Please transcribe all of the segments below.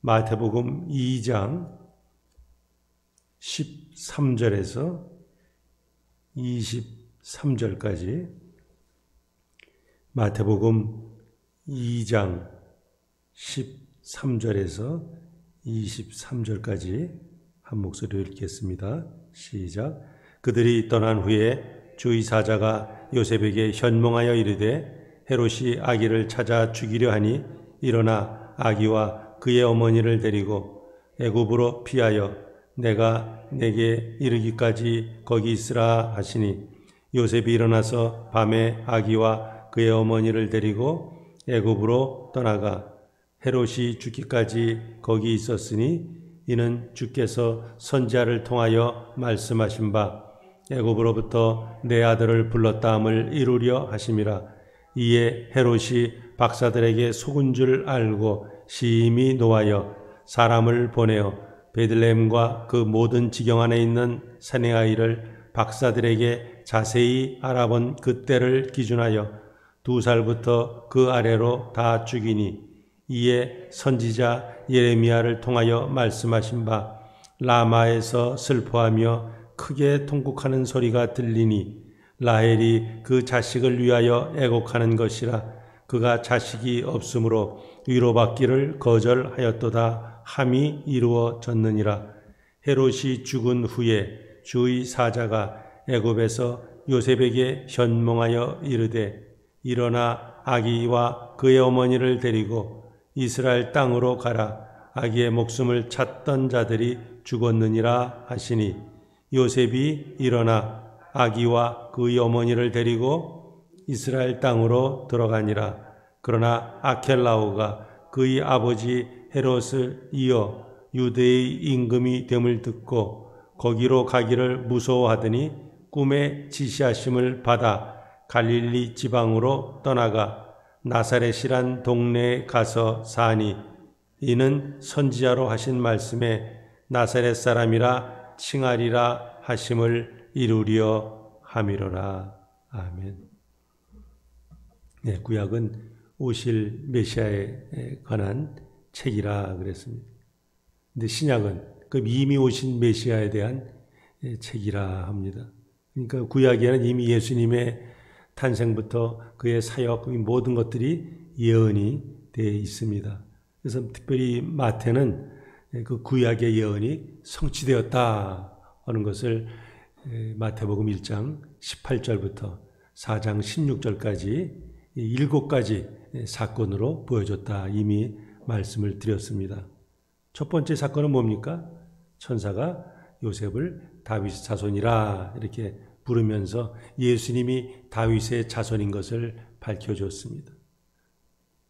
마태복음 2장 13절에서 23절까지, 마태복음 2장 13절에서 23절까지 한 목소리로 읽겠습니다. 시작. 그들이 떠난 후에 주의 사자가 요셉에게 현몽하여 이르되 헤롯이 아기를 찾아 죽이려 하니 일어나 아기와 그의 어머니를 데리고 애굽으로 피하여 내가 내게 이르기까지 거기 있으라 하시니 요셉이 일어나서 밤에 아기와 그의 어머니를 데리고 애굽으로 떠나가 헤롯이 죽기까지 거기 있었으니 이는 주께서 선지자를 통하여 말씀하신 바 애굽으로부터 내 아들을 불렀다함을 이루려 하심이라. 이에 헤롯이 박사들에게 속은 줄 알고 심히 노하여 사람을 보내어 베들레헴과 그 모든 지경 안에 있는 사내 아이를 박사들에게 자세히 알아본 그때를 기준하여 2살부터 그 아래로 다 죽이니 이에 선지자 예레미야를 통하여 말씀하신 바 라마에서 슬퍼하며 크게 통곡하는 소리가 들리니 라헬이 그 자식을 위하여 애곡하는 것이라. 그가 자식이 없으므로 위로받기를 거절하였도다 함이 이루어졌느니라. 헤롯이 죽은 후에 주의 사자가 애굽에서 요셉에게 현몽하여 이르되 일어나 아기와 그의 어머니를 데리고 이스라엘 땅으로 가라. 아기의 목숨을 찾던 자들이 죽었느니라 하시니 요셉이 일어나 아기와 그의 어머니를 데리고 이스라엘 땅으로 들어가니라. 그러나 아켈라오가 그의 아버지 헤롯을 이어 유대의 임금이 됨을 듣고 거기로 가기를 무서워하더니 꿈에 지시하심을 받아 갈릴리 지방으로 떠나가 나사렛이란 동네에 가서 사니 이는 선지자로 하신 말씀에 나사렛 사람이라 칭하리라 하심을 이루려 함이로라. 아멘. 네, 구약은 오실 메시아에 관한 책이라 그랬습니다. 근데 신약은 그 이미 오신 메시아에 대한 책이라 합니다. 그러니까 구약에는 이미 예수님의 탄생부터 그의 사역, 모든 것들이 예언이 되어 있습니다. 그래서 특별히 마태는 그 구약의 예언이 성취되었다 하는 것을 마태복음 1장 18절부터 4장 16절까지 7가지 사건으로 보여줬다 이미 말씀을 드렸습니다. 첫 번째 사건은 뭡니까? 천사가 요셉을 다윗의 자손이라 이렇게 부르면서 예수님이 다윗의 자손인 것을 밝혀줬습니다.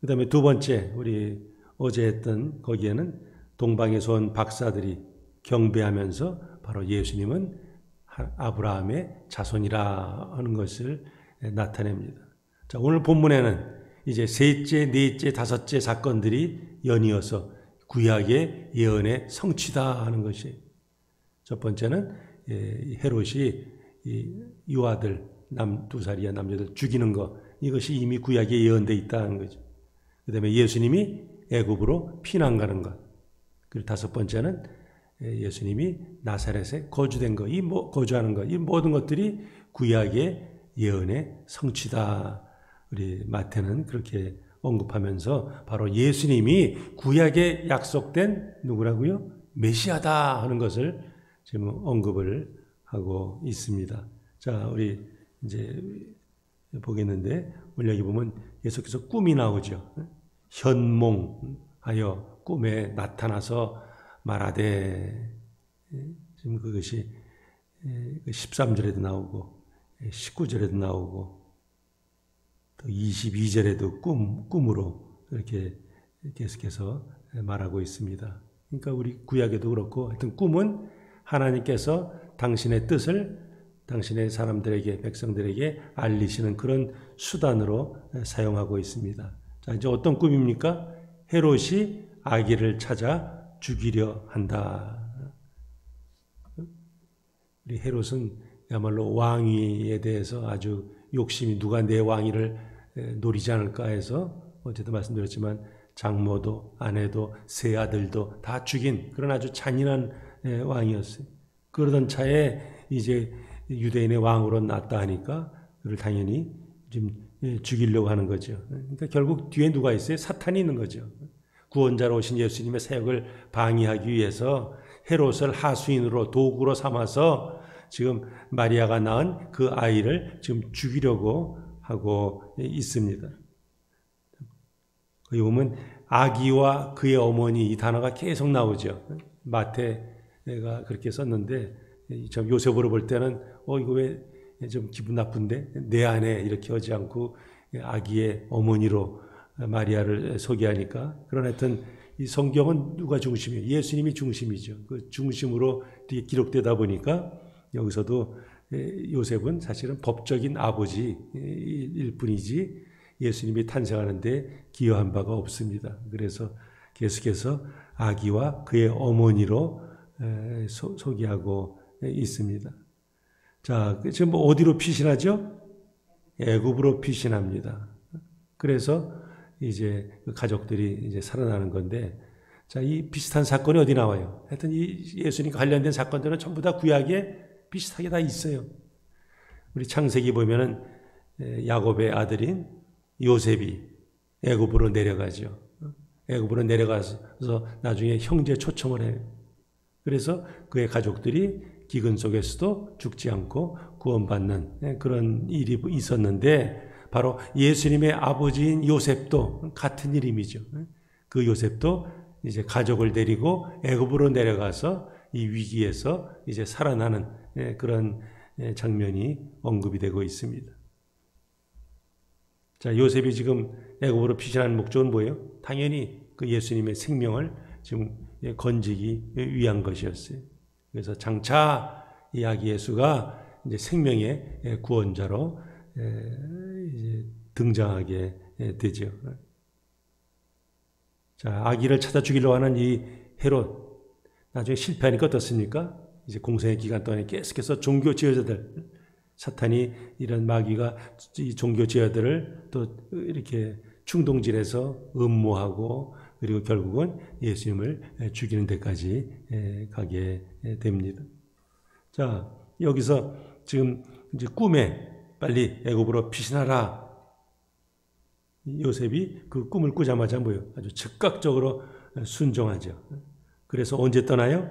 그 다음에 두 번째, 우리 어제 했던 거기에는 동방에서 온 박사들이 경배하면서 바로 예수님은 아브라함의 자손이라 하는 것을 나타냅니다. 자, 오늘 본문에는 이제 셋째, 넷째, 다섯째 사건들이 연이어서 구약의 예언의 성취다 하는 것이, 첫 번째는 헤롯이 유아들, 2살이야 남자들 죽이는 것, 이것이 이미 구약에 예언되어 있다는 거죠. 그 다음에 예수님이 애굽으로 피난 가는 것. 그리고 다섯 번째는 예수님이 나사렛에 거주된 것, 거주하는 것, 이 모든 것들이 구약의 예언의 성취다. 우리 마태는 그렇게 언급하면서 바로 예수님이 구약에 약속된 누구라고요? 메시아다 하는 것을 지금 언급을 하고 있습니다. 자, 우리 이제 보겠는데, 오늘 여기 보면 계속해서 꿈이 나오죠. 현몽하여 꿈에 나타나서 말하되, 지금 그것이 13절에도 나오고 19절에도 나오고 또 22절에도 꿈으로 이렇게 계속해서 말하고 있습니다. 그러니까 우리 구약에도 그렇고 하여튼 꿈은 하나님께서 당신의 뜻을 당신의 사람들에게, 백성들에게 알리시는 그런 수단으로 사용하고 있습니다. 자, 이제 어떤 꿈입니까? 헤롯이 아기를 찾아 죽이려 한다. 우리 헤롯은 야말로 왕위에 대해서 아주 욕심이, 누가 내 왕위를 노리지 않을까 해서 어제도 말씀드렸지만 장모도 아내도 세 아들도 다 죽인 그런 아주 잔인한 왕이었어요. 그러던 차에 이제 유대인의 왕으로 났다 하니까 그를 당연히 좀 죽이려고 하는 거죠. 그러니까 결국 뒤에 누가 있어요? 사탄이 있는 거죠. 구원자로 오신 예수님의 사역을 방해하기 위해서 헤롯을 하수인으로 도구로 삼아서 지금 마리아가 낳은 그 아이를 지금 죽이려고 하고 있습니다. 여기 보면 아기와 그의 어머니 이 단어가 계속 나오죠. 마태가 그렇게 썼는데 요셉으로 볼 때는 이거 왜 좀 기분 나쁜데 내 아내 이렇게 하지 않고 아기의 어머니로 마리아를 소개하니까 그런 하여튼 이 성경은 누가 중심이에요? 예수님이 중심이죠. 그 중심으로 기록되다 보니까 여기서도 요셉은 사실은 법적인 아버지일 뿐이지 예수님이 탄생하는데 기여한 바가 없습니다. 그래서 계속해서 아기와 그의 어머니로 소개하고 있습니다. 자, 지금 어디로 피신하죠? 애굽으로 피신합니다. 그래서 이제 그 가족들이 이제 살아나는 건데, 자, 이 비슷한 사건이 어디 나와요? 하여튼 이 예수님과 관련된 사건들은 전부 다 구약에 비슷하게 다 있어요. 우리 창세기 보면은 야곱의 아들인 요셉이 애굽으로 내려가죠. 애굽으로 내려가서 나중에 형제 초청을 해요. 그래서 그의 가족들이 기근 속에서도 죽지 않고 구원받는 그런 일이 있었는데 바로 예수님의 아버지인 요셉도 같은 이름이죠. 그 요셉도 이제 가족을 데리고 애굽으로 내려가서 이 위기에서 이제 살아나는 그런 장면이 언급이 되고 있습니다. 자, 요셉이 지금 애굽으로 피신하는 목적은 뭐예요? 당연히 그 예수님의 생명을 지금 건지기 위한 것이었어요. 그래서 장차 이 아기 예수가 이제 생명의 구원자로 이제 등장하게 되죠. 자, 아기를 찾아 죽이려고 하는 이 헤롯 나중에 실패하니까 어떻습니까? 이제 공생의 기간 동안에 계속해서 종교 지도자들 사탄이 이런 마귀가 이 종교 지도자들을 또 이렇게 충동질해서 음모하고 그리고 결국은 예수님을 죽이는 데까지 가게 됩니다. 자, 여기서 지금 이제 꿈에 빨리 애굽으로 피신하라. 요셉이 그 꿈을 꾸자마자 뭐예요? 아주 즉각적으로 순종하죠. 그래서 언제 떠나요?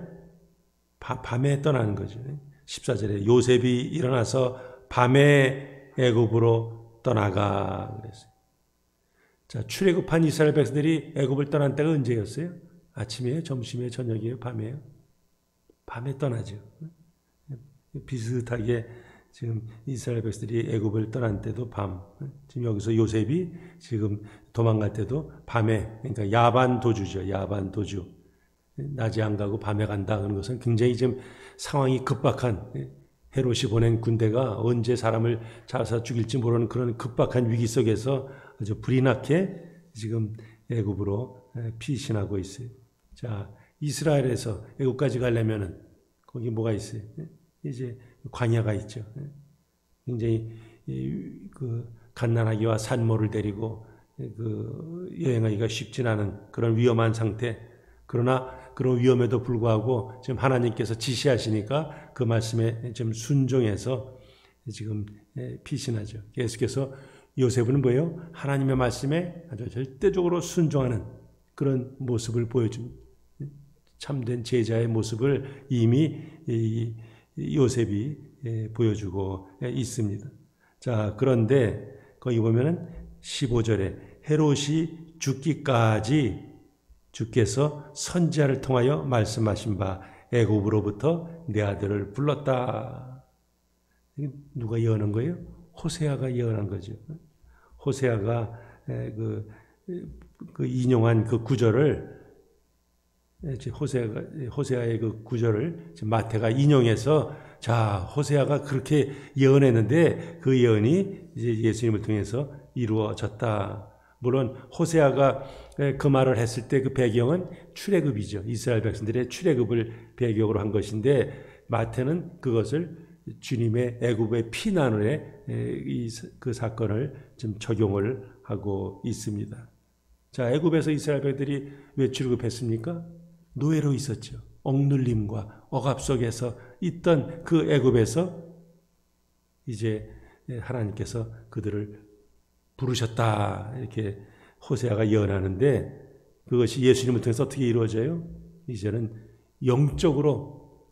밤에 떠나는 거죠. 14절에 요셉이 일어나서 밤에 애굽으로 떠나가 그랬어요. 자, 출애굽한 이스라엘 백성들이 애굽을 떠난 때가 언제였어요? 아침이에요? 점심이에요? 저녁이에요? 밤이에요? 밤에 떠나죠. 비슷하게 지금 이스라엘 백성들이 애굽을 떠난 때도 밤. 지금 여기서 요셉이 지금 도망갈 때도 밤에, 그러니까 야반 도주죠. 야반 도주. 낮에 안 가고 밤에 간다 하는 것은 굉장히 지금 상황이 급박한 헤롯이 보낸 군대가 언제 사람을 잡아서 죽일지 모르는 그런 급박한 위기 속에서 아주 불이 나게 지금 애굽으로 피신하고 있어요. 자, 이스라엘에서 애굽까지 가려면은 거기 뭐가 있어요? 이제 광야가 있죠. 굉장히 그 갓난아기와 산모를 데리고 그 여행하기가 쉽진 않은 그런 위험한 상태. 그러나 그런 위험에도 불구하고 지금 하나님께서 지시하시니까 그 말씀에 좀 순종해서 지금 피신하죠. 계속해서 요셉은 뭐예요? 하나님의 말씀에 아주 절대적으로 순종하는 그런 모습을 보여줍니다. 참된 제자의 모습을 이미 요셉이 보여주고 있습니다. 자, 그런데 거기 보면은 15절에 헤롯이 죽기까지 주께서 선지자를 통하여 말씀하신 바 애굽으로부터 내 아들을 불렀다. 누가 예언한 거예요? 호세아가 예언한 거죠. 호세아가 그 인용한 그 구절을 호세아의 그 구절을 마태가 인용해서 자, 호세아가 그렇게 예언했는데 그 예언이 이제 예수님을 통해서 이루어졌다. 물론 호세아가 그 말을 했을 때 그 배경은 출애굽이죠. 이스라엘 백성들의 출애굽을 배경으로 한 것인데 마태는 그것을 주님의 애굽의 피난에 그 사건을 좀 적용을 하고 있습니다. 자, 애굽에서 이스라엘 백들이 왜 출애굽했습니까? 노예로 있었죠. 억눌림과 억압 속에서 있던 그 애굽에서 이제 하나님께서 그들을 부르셨다, 이렇게 호세아가 예언하는데, 그것이 예수님을 통해서 어떻게 이루어져요? 이제는 영적으로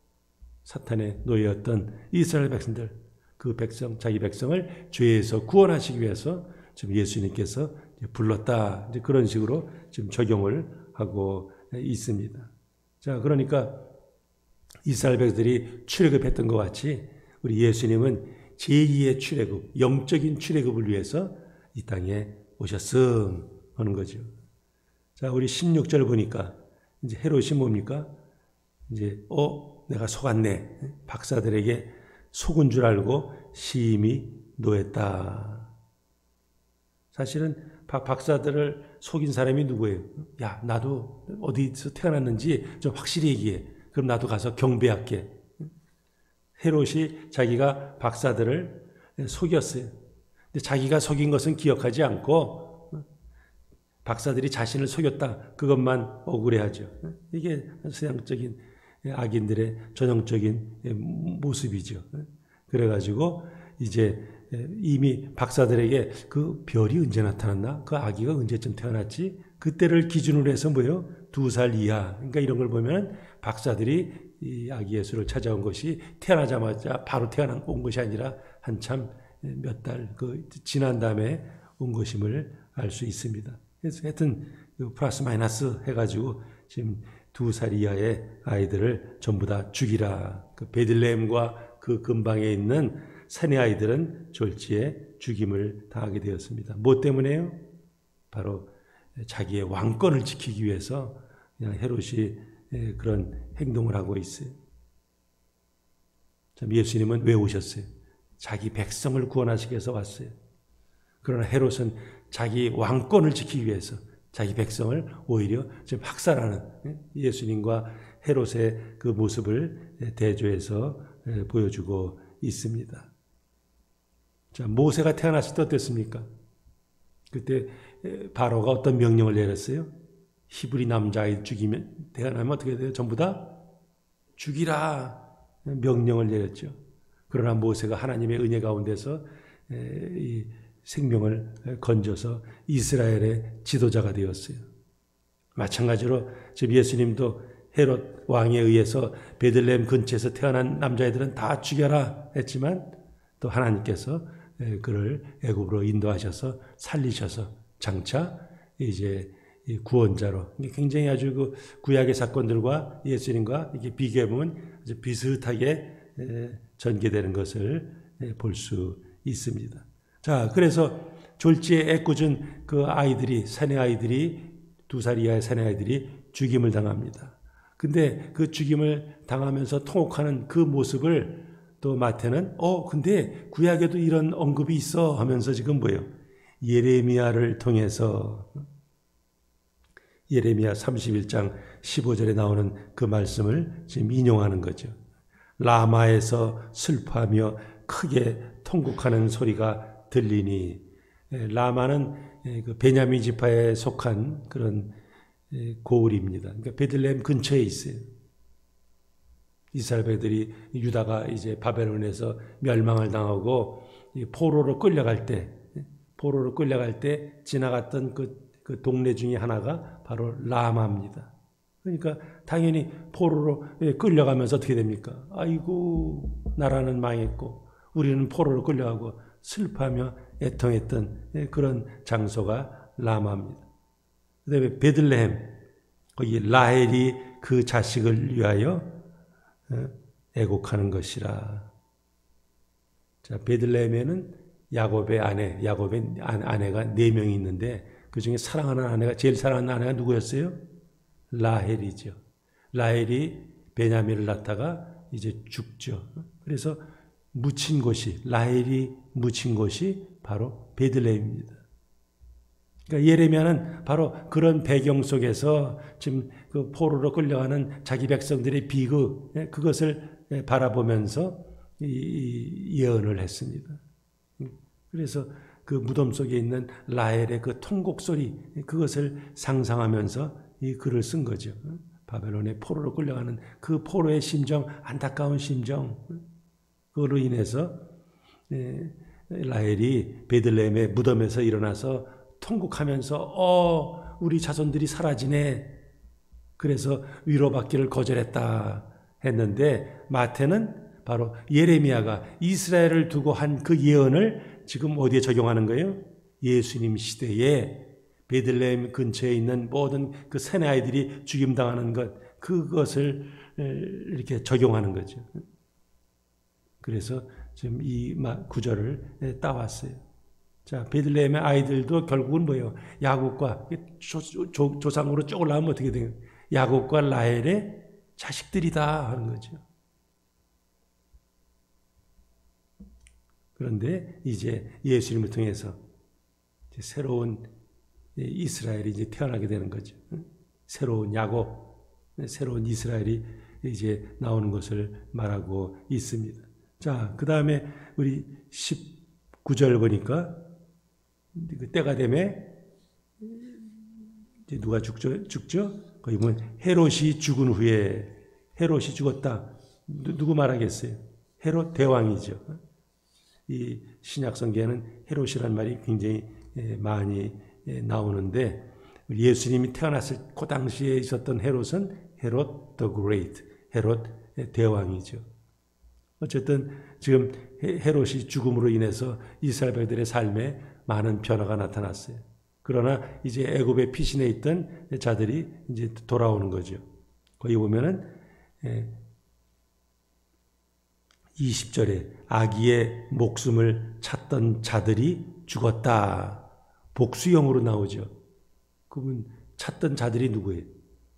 사탄의 노예였던 이스라엘 백성들, 그 백성, 자기 백성을 죄에서 구원하시기 위해서 지금 예수님께서 불렀다, 이제 그런 식으로 지금 적용을 하고 있습니다. 자, 그러니까 이스라엘 백성들이 출애굽했던 것 같이 우리 예수님은 제2의 출애굽, 영적인 출애굽을 위해서 이 땅에 오셨음 하는 거죠. 자, 우리 16절 보니까 이제 헤롯이 뭡니까? 이제 내가 속았네. 박사들에게 속은 줄 알고 심히 노했다. 사실은 박사들을 속인 사람이 누구예요? 야, 나도 어디서 태어났는지 좀 확실히 얘기해. 그럼 나도 가서 경배할게. 헤롯이 자기가 박사들을 속였어요. 근데 자기가 속인 것은 기억하지 않고 박사들이 자신을 속였다, 그것만 억울해하죠. 이게 서양적인 악인들의 전형적인 모습이죠. 그래가지고 이제 이미 박사들에게 그 별이 언제 나타났나? 그 아기가 언제쯤 태어났지? 그때를 기준으로 해서 뭐예요? 2살 이하. 그러니까 이런 걸 보면 박사들이 이 아기 예수를 찾아온 것이 태어나자마자 바로 온 것이 아니라 한참 몇 달 지난 다음에 온 것임을 알 수 있습니다. 그래서 하여튼 플러스 마이너스 해가지고 지금 2살 이하의 아이들을 전부 다 죽이라. 그 베들레헴과 그 근방에 있는 사내 아이들은 졸지에 죽임을 당하게 되었습니다. 뭐 때문에요? 바로 자기의 왕권을 지키기 위해서 그냥 헤롯이 그런 행동을 하고 있어요. 참, 예수님은 왜 오셨어요? 자기 백성을 구원하시기 위해서 왔어요. 그러나 헤롯은 자기 왕권을 지키기 위해서 자기 백성을 오히려 지금 학살하는 예수님과 헤롯의 그 모습을 대조해서 보여주고 있습니다. 자, 모세가 태어났을 때 어땠습니까? 그때 바로가 어떤 명령을 내렸어요? 히브리 남자아이 죽이면, 태어나면 어떻게 돼요? 전부 다 죽이라 명령을 내렸죠. 그러나 모세가 하나님의 은혜 가운데서 이 생명을 건져서 이스라엘의 지도자가 되었어요. 마찬가지로 지금 예수님도 헤롯 왕에 의해서 베들레헴 근처에서 태어난 남자애들은 다 죽여라 했지만 또 하나님께서 그를 애굽으로 인도하셔서 살리셔서 장차 이제 구원자로, 굉장히 아주 그 구약의 사건들과 예수님과 이게 비교해보면 아주 비슷하게 전개되는 것을 볼 수 있습니다. 자, 그래서 졸지에 애꿎은 그 아이들이, 사내 아이들이, 2살 이하의 사내 아이들이 죽임을 당합니다. 근데 그 죽임을 당하면서 통곡하는 그 모습을 또 마태는 근데 구약에도 이런 언급이 있어 하면서 지금 뭐예요? 예레미야를 통해서 예레미야 31장 15절에 나오는 그 말씀을 지금 인용하는 거죠. 라마에서 슬퍼하며 크게 통곡하는 소리가 들리니, 라마는 그 베냐민 지파에 속한 그런 고을입니다. 그러니까 베들레헴 근처에 있어요. 이스라엘 백들이 유다가 이제 바벨론에서 멸망을 당하고 포로로 끌려갈 때 지나갔던 그 동네 중에 하나가 바로 라마입니다. 그러니까 당연히 포로로 끌려가면서 어떻게 됩니까? 아이고, 나라는 망했고 우리는 포로로 끌려가고 슬퍼하며 애통했던 그런 장소가 라마입니다. 그다음에 베들레헴, 거기 라헬이 그 자식을 위하여 애곡하는 것이라. 자, 베들레헴에는 야곱의 아내가 4명이 있는데 그 중에 사랑하는 아내가, 제일 사랑하는 아내가 누구였어요? 라헬이죠. 라헬이 베냐민을 낳다가 이제 죽죠. 그래서 라헬이 묻힌 곳이 바로 베들레헴입니다. 그러니까 예레미야는 바로 그런 배경 속에서 지금 그 포로로 끌려가는 자기 백성들의 비극, 그것을 바라보면서 예언을 했습니다. 그래서 그 무덤 속에 있는 라헬의 그 통곡 소리, 그것을 상상하면서 이 글을 쓴 거죠. 바벨론의 포로로 끌려가는 그 포로의 심정, 안타까운 심정, 그걸로 인해서 라헬이 베들레헴의 무덤에서 일어나서 통곡하면서 우리 자손들이 사라지네. 그래서 위로받기를 거절했다 했는데, 마태는 바로 예레미야가 이스라엘을 두고 한 그 예언을 지금 어디에 적용하는 거예요? 예수님 시대에 베들레헴 근처에 있는 모든 그 새내 아이들이 죽임당하는 것, 그것을 이렇게 적용하는 거죠. 그래서 지금 이 구절을 따왔어요. 자, 베들레헴의 아이들도 결국은 뭐예요? 야곱과 조상으로 쭉 올라가면 어떻게 돼요? 야곱과 라헬의 자식들이다 하는 거죠. 그런데 이제 예수님을 통해서 이제 새로운 이스라엘이 이제 태어나게 되는 거죠. 새로운 야곱, 새로운 이스라엘이 이제 나오는 것을 말하고 있습니다. 자, 그 다음에 우리 19절 보니까 그 때가 되매 이제 누가 죽죠? 거기 보면 헤롯이 죽은 후에, 헤롯이 죽었다. 누구 말하겠어요? 헤롯 대왕이죠. 이 신약 성경에는 헤롯이라는 말이 굉장히 많이 나오는데, 예수님이 태어났을 그 당시에 있었던 헤롯은 헤롯 the Great, 헤롯 대왕이죠. 어쨌든 지금 헤롯이 죽음으로 인해서 이스라엘 백성들의 삶에 많은 변화가 나타났어요. 그러나 이제 애굽의 피신해 있던 자들이 이제 돌아오는 거죠. 거기 보면은 20절에 아기의 목숨을 찾던 자들이 죽었다. 복수형으로 나오죠. 그분 찾던 자들이 누구예요?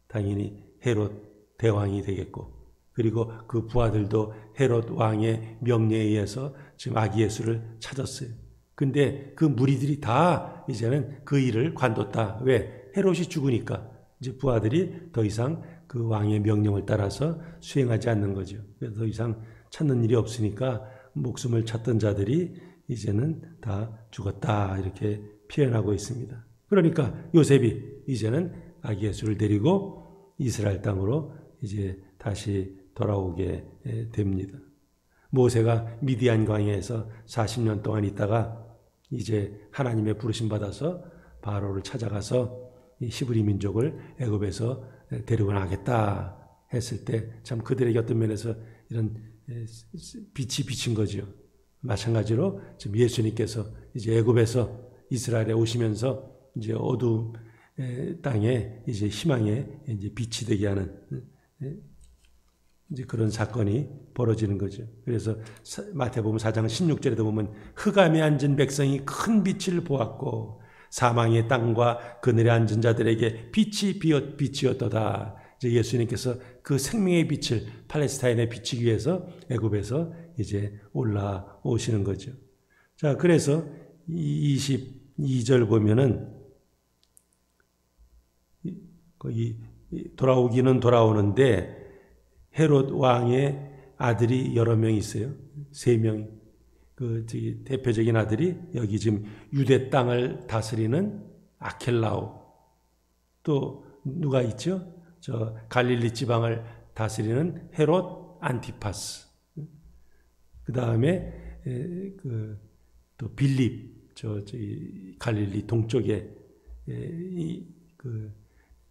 당연히 헤롯 대왕이 되겠고, 그리고 그 부하들도 헤롯 왕의 명령에 의해서 지금 아기 예수를 찾았어요. 근데 그 무리들이 다 이제는 그 일을 관뒀다. 왜? 헤롯이 죽으니까 이제 부하들이 더 이상 그 왕의 명령을 따라서 수행하지 않는 거죠. 그래서 더 이상 찾는 일이 없으니까 목숨을 찾던 자들이 이제는 다 죽었다. 이렇게 표현하고 있습니다. 그러니까 요셉이 이제는 아기 예수를 데리고 이스라엘 땅으로 이제 다시 돌아오게 됩니다. 모세가 미디안 광야에서 40년 동안 있다가 이제 하나님의 부르심 받아서 바로를 찾아가서 이 히브리 민족을 애굽에서 데리고 나가겠다 했을 때 참 그들에게 어떤 면에서 이런 빛이 비친 거죠. 마찬가지로 지금 예수님께서 이제 애굽에서 이스라엘에 오시면서 이제 어두움 땅에 이제 희망의 이제 빛이 되게 하는 이제 그런 사건이 벌어지는 거죠. 그래서 마태복음 4장 16절에도 보면 흑암에 앉은 백성이 큰 빛을 보았고 사망의 땅과 그늘에 앉은 자들에게 빛이 비치었도다. 이제 예수님께서 그 생명의 빛을 팔레스타인에 비치기 위해서 애굽에서 이제 올라오시는 거죠. 자, 그래서 22절 보면은 거기 돌아오기는 돌아오는데 헤롯 왕의 아들이 여러 명 있어요. 3명. 그 대표적인 아들이 여기 지금 유대 땅을 다스리는 아켈라오. 또 누가 있죠? 저 갈릴리 지방을 다스리는 헤롯 안티파스. 그 다음에 또 빌립, 갈릴리 동쪽에 그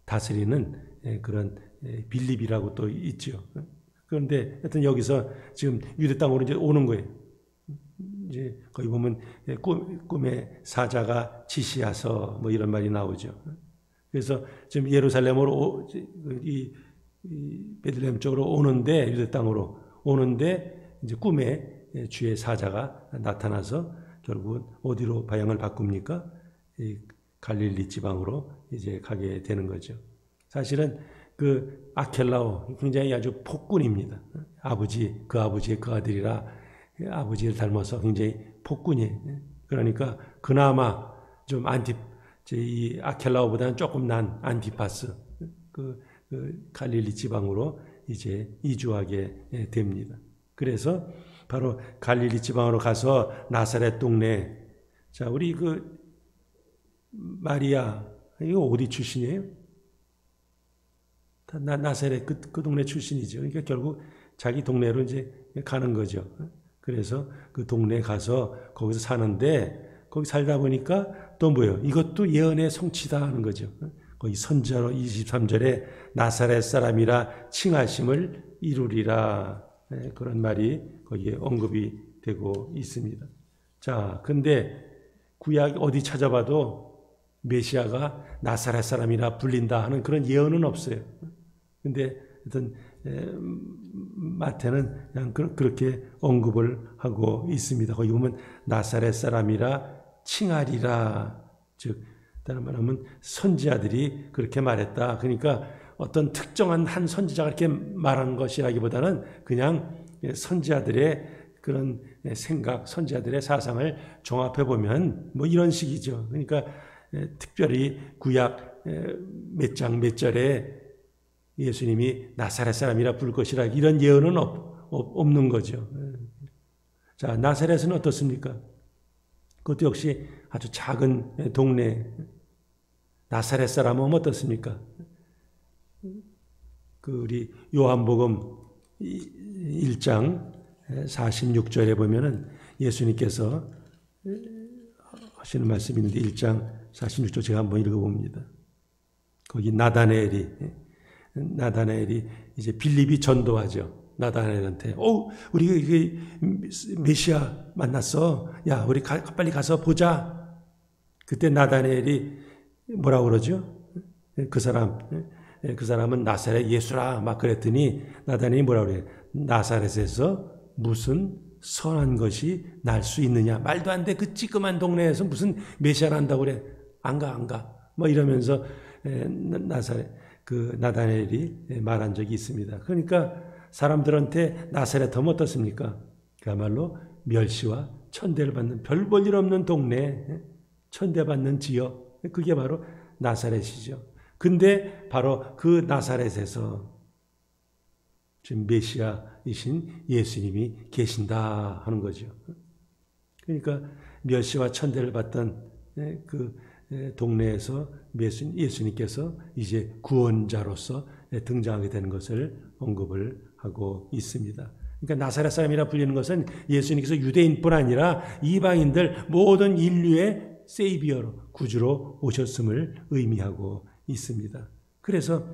다스리는 그런 빌립이라고 또 있죠. 그런데 하여튼 여기서 지금 유대 땅으로 이제 오는 거예요. 이제 거기 보면 꿈의 사자가 지시하서 뭐 이런 말이 나오죠. 그래서 지금 예루살렘으로 이 베들레헴 쪽으로 오는데, 유대 땅으로 오는데 이제 꿈에 주의 사자가 나타나서 결국은 어디로 방향을 바꿉니까? 이 갈릴리 지방으로 이제 가게 되는 거죠. 사실은 그 아켈라오 굉장히 아주 폭군입니다. 그 아버지의 그 아들이라 아버지를 닮아서 굉장히 폭군이에요. 그러니까 그나마 좀 이 아켈라오보다는 조금 난 안티파스, 그 갈릴리 지방으로 이제 이주하게 됩니다. 그래서 바로 갈릴리 지방으로 가서 나사렛 동네 자, 우리 그 마리아, 이거 어디 출신이에요? 나사렛 그 동네 출신이죠. 그러니까 결국 자기 동네로 이제 가는 거죠. 그래서 그 동네에 가서 거기서 사는데 거기 살다 보니까 또 뭐예요? 이것도 예언의 성취다 하는 거죠. 거기 선지자로 23절에 나사렛 사람이라 칭하심을 이루리라. 그런 말이 거기에 언급이 되고 있습니다. 자, 근데 구약 어디 찾아봐도 메시아가 나사렛 사람이라 불린다 하는 그런 예언은 없어요. 근데 어떤 마태는 그냥 그렇게 언급을 하고 있습니다. 거기 보면 나사렛 사람이라 칭하리라. 즉 다른 말하면 선지자들이 그렇게 말했다. 그러니까 어떤 특정한 한 선지자가 이렇게 말한 것이라기보다는 그냥 선지자들의 그런 생각, 선지자들의 사상을 종합해 보면 뭐 이런 식이죠. 그러니까 특별히 구약 몇 장 몇 절에 예수님이 나사렛 사람이라 부를 것이라 이런 예언은 없는 거죠. 자, 나사렛은 어떻습니까? 그것도 역시 아주 작은 동네. 나사렛 사람은 어떻습니까? 그 우리 요한복음 1장 46절에 보면은 예수님께서 하시는 말씀이 있는데 1장 46절 제가 한번 읽어봅니다. 거기 나다나엘이 이제 빌립이 전도하죠. 나다나엘한테 우리 이게 메시아 만났어. 야, 우리 빨리 가서 보자. 그때 나다나엘이 뭐라고 그러죠? 그 사람은 나사렛 예수라 막 그랬더니 나다나엘이 뭐라고 그래요? 나사렛에서 무슨 선한 것이 날 수 있느냐? 말도 안 돼. 그 찌끄만 동네에서 무슨 메시아를 한다고 그래? 안 가. 뭐 이러면서 나다나엘이 말한 적이 있습니다. 그러니까 사람들한테 나사렛 하면 어떻습니까? 그야말로 멸시와 천대를 받는 별 볼 일 없는 동네, 천대받는 지역, 그게 바로 나사렛이죠. 근데 바로 그 나사렛에서 지금 메시아이신 예수님이 계신다 하는 거죠. 그러니까 멸시와 천대를 받던 그 동네에서 예수님께서 이제 구원자로서 등장하게 되는 것을 언급을 하고 있습니다. 그러니까 나사렛 사람이라 불리는 것은 예수님께서 유대인뿐 아니라 이방인들 모든 인류의 세이비어로 구주로 오셨음을 의미하고 있습니다. 그래서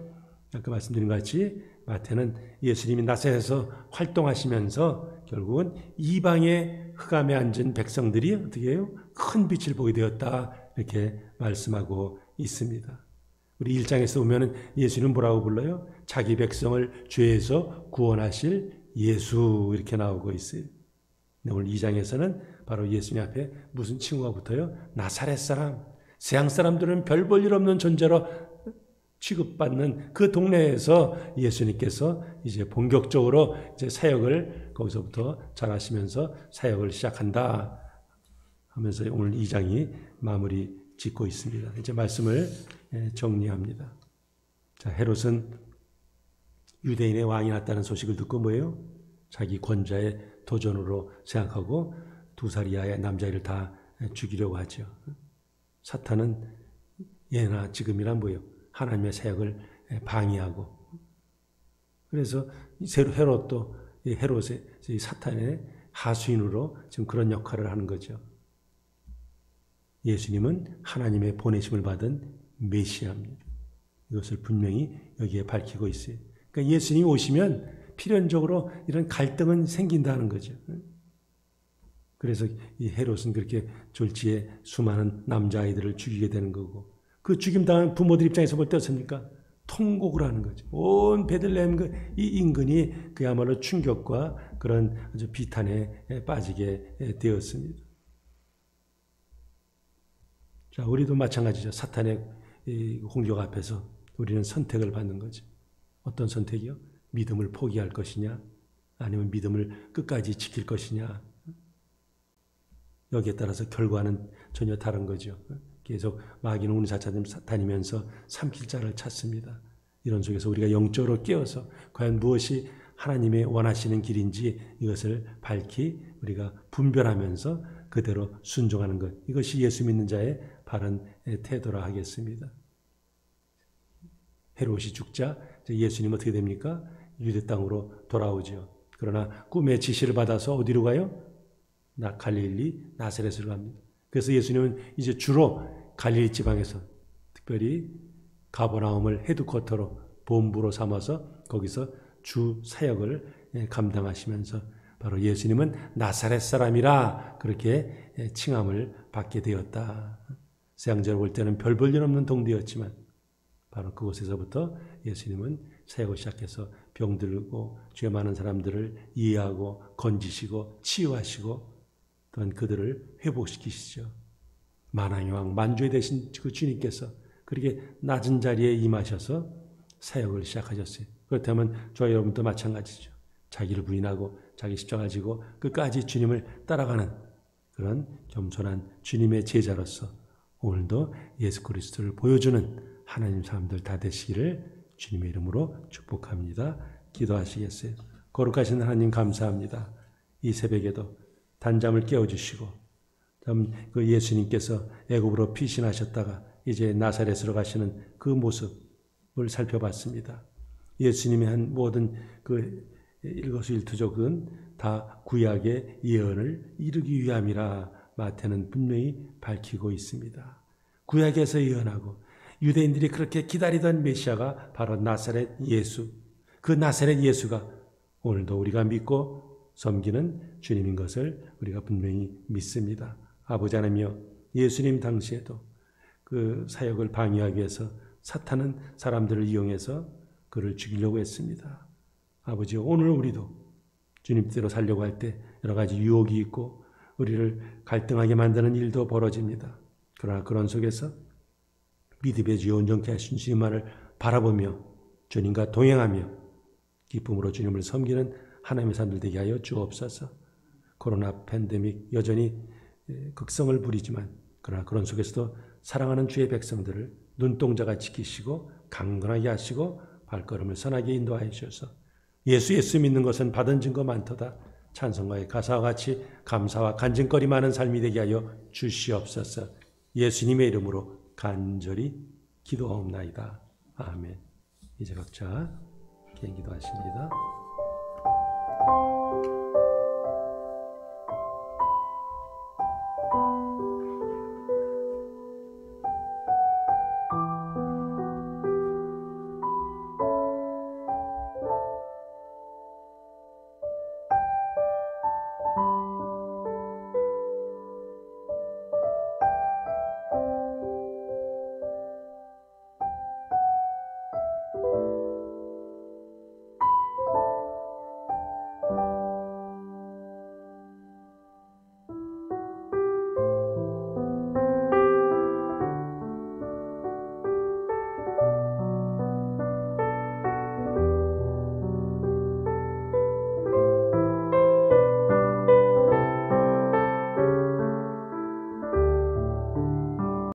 아까 말씀드린 것 같이 마태는 예수님이 나사렛에서 활동하시면서 결국은 이방의 흑암에 앉은 백성들이 어떻게 해요? 큰 빛을 보게 되었다 이렇게 말씀하고 있습니다. 우리 1장에서 보면 예수는 뭐라고 불러요? 자기 백성을 죄에서 구원하실 예수 이렇게 나오고 있어요. 오늘 2장에서는 바로 예수님 앞에 무슨 칭호가 붙어요? 나사렛 사람. 세상 사람들은 별 볼 일 없는 존재로 취급받는 그 동네에서 예수님께서 이제 본격적으로 이제 사역을 거기서부터 잘하시면서 사역을 시작한다 하면서 오늘 2장이 마무리 짓고 있습니다. 이제 말씀을 정리합니다. 자, 헤롯은 유대인의 왕이 났다는 소식을 듣고 뭐예요? 자기 권좌의 도전으로 생각하고 2살 이하의 남자애를 다 죽이려고 하죠. 사탄은 예나 지금이란 뭐예요? 하나님의 사역을 방해하고. 그래서 헤롯도 헤롯의 사탄의 하수인으로 지금 그런 역할을 하는 거죠. 예수님은 하나님의 보내심을 받은 메시아입니다. 이것을 분명히 여기에 밝히고 있어요. 그러니까 예수님이 오시면 필연적으로 이런 갈등은 생긴다는 거죠. 그래서 이 헤롯은 그렇게 졸지에 수많은 남자아이들을 죽이게 되는 거고, 그 죽임당한 부모들 입장에서 볼 때 어떻습니까? 통곡을 하는 거죠. 온 베들레헴 이 인근이 그야말로 충격과 그런 아주 비탄에 빠지게 되었습니다. 자, 우리도 마찬가지죠. 사탄의 공격 앞에서 우리는 선택을 받는 거죠. 어떤 선택이요? 믿음을 포기할 것이냐, 아니면 믿음을 끝까지 지킬 것이냐. 여기에 따라서 결과는 전혀 다른 거죠. 계속 마귀는 우리 다니면서 삼킬 자를 찾습니다. 이런 속에서 우리가 영적으로 깨어서 과연 무엇이 하나님의 원하시는 길인지 이것을 밝히 우리가 분별하면서 그대로 순종하는 것. 이것이 예수 믿는 자의 바른 태도라 하겠습니다. 헤롯이 죽자 예수님 어떻게 됩니까? 유대 땅으로 돌아오죠. 그러나 꿈의 지시를 받아서 어디로 가요? 갈릴리 나사렛으로 갑니다. 그래서 예수님은 이제 주로 갈릴리 지방에서 특별히 가버나움을 헤드쿼터로 본부로 삼아서 거기서 주 사역을 감당하시면서 바로 예수님은 나사렛 사람이라 그렇게 칭함을 받게 되었다. 세상적으로 볼 때는 별 볼 일 없는 동네였지만 바로 그곳에서부터 예수님은 사역을 시작해서 병들고 죄 많은 사람들을 이해하고 건지시고 치유하시고 또한 그들을 회복시키시죠. 만왕의 왕 만주에 되신 그 주님께서 그렇게 낮은 자리에 임하셔서 사역을 시작하셨어요. 그렇다면 저와 여러분도 마찬가지죠. 자기를 부인하고 자기 십자가를 지고 끝까지 주님을 따라가는 그런 겸손한 주님의 제자로서 오늘도 예수 그리스도를 보여주는 하나님 사람들 다 되시기를 주님의 이름으로 축복합니다. 기도하시겠어요? 거룩하신 하나님 감사합니다. 이 새벽에도 단잠을 깨워주시고 그 예수님께서 애굽으로 피신하셨다가 이제 나사렛으로 가시는 그 모습을 살펴봤습니다. 예수님이 한 모든 그 일거수일투족은 다 구약의 예언을 이루기 위함이라 마태는 분명히 밝히고 있습니다. 구약에서 예언하고 유대인들이 그렇게 기다리던 메시아가 바로 나사렛 예수, 그 나사렛 예수가 오늘도 우리가 믿고 섬기는 주님인 것을 우리가 분명히 믿습니다. 아버지 하나님이여, 예수님 당시에도 그 사역을 방해하기 위해서 사탄은 사람들을 이용해서 그를 죽이려고 했습니다. 아버지여, 오늘 우리도 주님 뜻대로 살려고 할 때 여러 가지 유혹이 있고 우리를 갈등하게 만드는 일도 벌어집니다. 그러나 그런 속에서 믿음의 주여 온전케 하신 주님만을 바라보며 주님과 동행하며 기쁨으로 주님을 섬기는 하나님의 사람들 되게 하여 주옵소서. 코로나 팬데믹 여전히 극성을 부리지만 그러나 그런 속에서도 사랑하는 주의 백성들을 눈동자가 지키시고 강건하게 하시고 발걸음을 선하게 인도하여 주셔서 예수 믿는 것은 받은 증거 많도다. 찬송가의 가사와 같이 감사와 간증거리 많은 삶이 되게 하여 주시옵소서. 예수님의 이름으로 간절히 기도하옵나이다. 아멘. 이제 각자 개인 기도하십니다.